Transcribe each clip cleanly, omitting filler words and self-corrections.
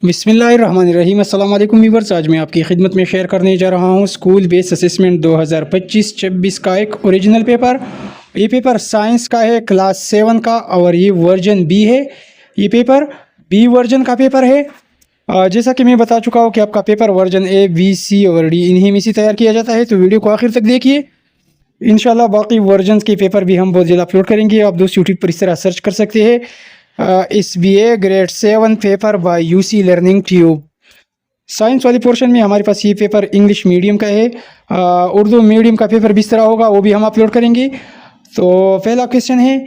बिस्मिल्लाहिर्रहमानिर्रहीम। अस्सलाम वालेकुम व्यूअर्स, आज मैं आपकी खिदमत में शेयर करने जा रहा हूँ स्कूल बेस असेसमेंट 2025-26 का एक ओरिजिनल पेपर। ये पेपर साइंस का है, क्लास 7 का, और ये वर्जन बी है। ये पेपर बी वर्जन का पेपर है। जैसा कि मैं बता चुका हूँ कि आपका पेपर वर्जन ए, बी, सी और डी इन्हीं में से तैयार किया जाता है। तो वीडियो को आखिर तक देखिए। इंशाल्लाह बाकी वर्जन्स के पेपर भी हम बहुत जल्द अपलोड करेंगे। आप दोस्त यूट्यूब पर इस तरह सर्च कर सकते हैं, SBA grade 7 paper by UC learning tube. Science वाले पोर्शन में हमारे पास ये पेपर इंग्लिश मीडियम का है। उर्दू मीडियम का पेपर भी इस तरह होगा, वो भी हम अपलोड करेंगे। तो पहला क्वेश्चन है,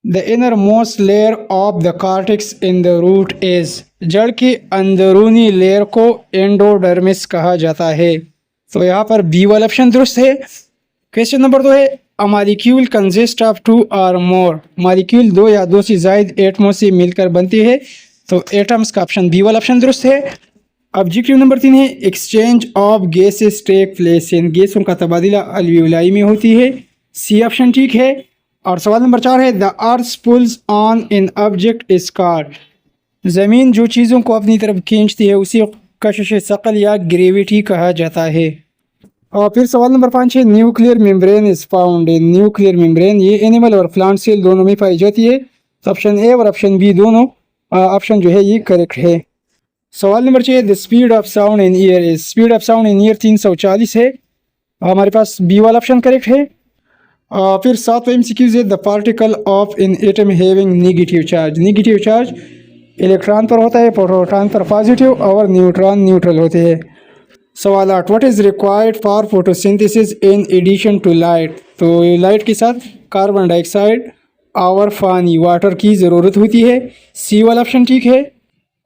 the innermost layer of the cortex in the root is. जड़ की अंदरूनी लेयर को एंडोडर्मिस कहा जाता है। तो यहाँ पर बी वाला ऑप्शन दुरुस्त है। क्वेश्चन नंबर 2 है, अ मॉलिक्यूल कंसिस्ट ऑफ 2 और मोर। मॉलिक्यूल 2 या 2 से ज़ायद एटमों से मिलकर बनती है। तो एटम्स का ऑप्शन बी वाला ऑप्शन दुरुस्त है। ऑब्जेक्टिव नंबर 3 है, exchange of gases take place in. गैसों का तबादला अलवियोलाई में होती है। सी ऑप्शन ठीक है। और सवाल नंबर 4 है, the earth pulls on in object is called. ज़मीन जो चीज़ों को अपनी तरफ खींचती है उसी कशिश सकल या ग्रेविटी कहा जाता है। और फिर सवाल नंबर 5 है, nuclear membrane is found in. Nuclear membrane ये एनिमल और प्लांट सेल दोनों में पाई जाती है। तो ऑप्शन ए और ऑप्शन बी दोनों ऑप्शन जो है ये करेक्ट है। सवाल नंबर 6 है, the speed of sound in year is. Speed of sound in year 340 है। हमारे पास बी वाला ऑप्शन करेक्ट है। फिर 7वां MCQ है, the particle of in atom having negative charge. Negative charge electron पर होता है, प्रोटॉन पर पॉजिटिव और न्यूट्रॉन न्यूट्रल होते हैं। सवाल 8, what is required for photosynthesis in addition to light. तो लाइट के साथ कार्बन डाइऑक्साइड और पानी वाटर की ज़रूरत होती है। सी वाला ऑप्शन ठीक है।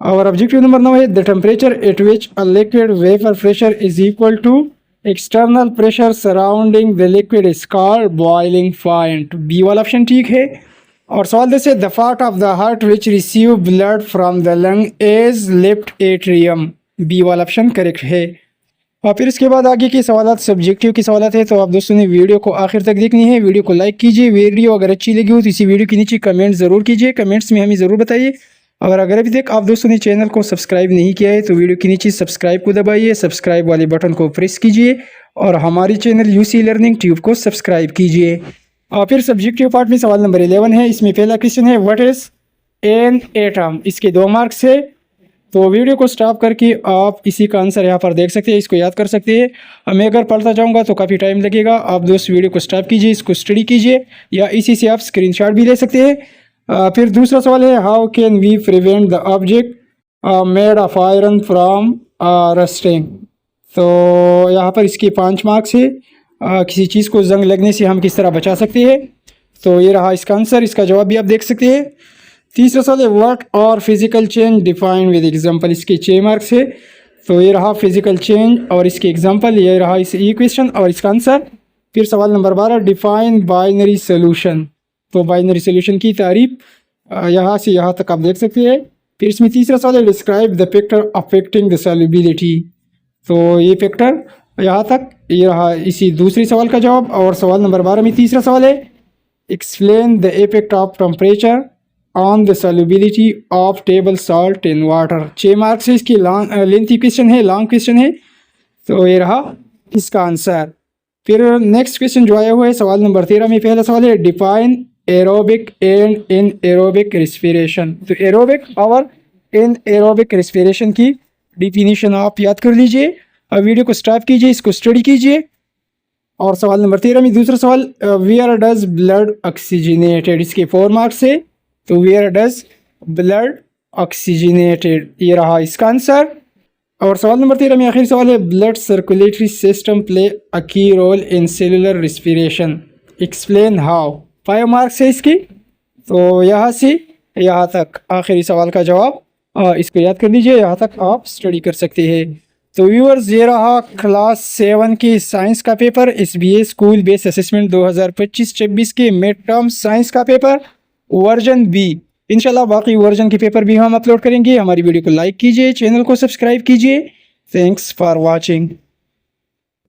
और ऑब्जेक्टिव नंबर 9 है, the temperature at which a liquid vapour pressure is equal to external pressure surrounding the liquid is called boiling point. B वाला ऑप्शन ठीक है। और सवाल 10 है, the part of the heart which receive blood from the lung is left atrium. B वाला option correct है। और फिर इसके बाद आगे के सवाल सब्जेक्टिव के सवाल है। तो आप दोस्तों ने वीडियो को आखिर तक देखनी है। वीडियो को लाइक कीजिए। वीडियो अगर अच्छी लगी हो तो इसी वीडियो के नीचे कमेंट ज़रूर कीजिए। कमेंट्स में हमें ज़रूर बताइए। और अगर अभी तक आप दोस्तों ने चैनल को सब्सक्राइब नहीं किया है तो वीडियो के नीचे सब्सक्राइब को दबाइए, सब्सक्राइब वाले बटन को प्रेस कीजिए और हमारे चैनल UC लर्निंग ट्यूब को सब्सक्राइब कीजिए। और फिर सब्जेक्टिव पार्ट में सवाल नंबर 11 है। इसमें पहला क्वेश्चन है, व्हाट इज़ एन एटम। इसके 2 मार्क्स है। तो वीडियो को स्टॉप करके आप इसी का आंसर यहाँ पर देख सकते हैं, इसको याद कर सकते हैं। मैं अगर पढ़ता जाऊँगा तो काफ़ी टाइम लगेगा। आप दोस्त वीडियो को स्टॉप कीजिए, इसको स्टडी कीजिए, या इसी से आप स्क्रीनशॉट भी ले सकते हैं। फिर दूसरा सवाल है, how can we prevent the object made of iron from rusting. तो यहाँ पर इसके 5 मार्क्स है। किसी चीज़ को जंग लगने से हम किस तरह बचा सकते हैं। तो ये रहा इसका आंसर, इसका जवाब भी आप देख सकते हैं। तीसरा सवाल है, व्हाट और physical change define with example. इसके 6 मार्क्स है। तो ये रहा फिजिकल चेंज और इसके एग्जांपल, ये रहा इस क्वेश्चन और इसका आंसर। फिर सवाल नंबर 12, डिफाइन बाइनरी सोल्यूशन। तो बाइनरी सोल्यूशन की तारीफ यहाँ से यहाँ तक आप देख सकते हैं। फिर इसमें तीसरा सवाल है, describe the factor affecting the solubility. तो ये फैक्टर यहाँ तक, ये रहा इसी दूसरी सवाल का जवाब। और सवाल नंबर 12 में तीसरा सवाल है, explain the effect of temperature on the solubility of table salt in water. 6 marks है। इसकी लेंथी क्वेश्चन है, लॉन्ग क्वेश्चन है। तो ये रहा इसका आंसर। फिर नेक्स्ट क्वेश्चन जो आया हुआ है सवाल नंबर 13 में, पहला सवाल है, define aerobic and in aerobic respiration. तो एरोबिक और इन एरोबिक रेस्पिरेशन की डिफिनीशन आप याद कर लीजिए। अब वीडियो को स्टॉप कीजिए, इसको स्टडी कीजिए। और सवाल नंबर 13 में दूसरा सवाल, वेयर डज ब्लड ऑक्सीजनेटेड। इसके 4 मार्क्स है। तो वेयर डज ब्लड ऑक्सीजनेटेड, ये रहा इसका आंसर। और सवाल नंबर 13 में आखिरी सवाल है, blood circulatory system play a key role in cellular respiration, explain how. 5 marks है इसकी। तो यहाँ से यहाँ तक आखिरी सवाल का जवाब, इसको याद कर लीजिए, यहाँ तक आप स्टडी कर सकते हैं। तो व्यूअर्स, ये रहा क्लास 7 की साइंस का paper, SBA school base assessment 2025-26 के मिड टर्म साइंस का पेपर वर्जन बी। इंशाल्लाह बाकी वर्जन के पेपर भी हम अपलोड करेंगे। हमारी वीडियो को लाइक कीजिए, चैनल को सब्सक्राइब कीजिए। Thanks for watching.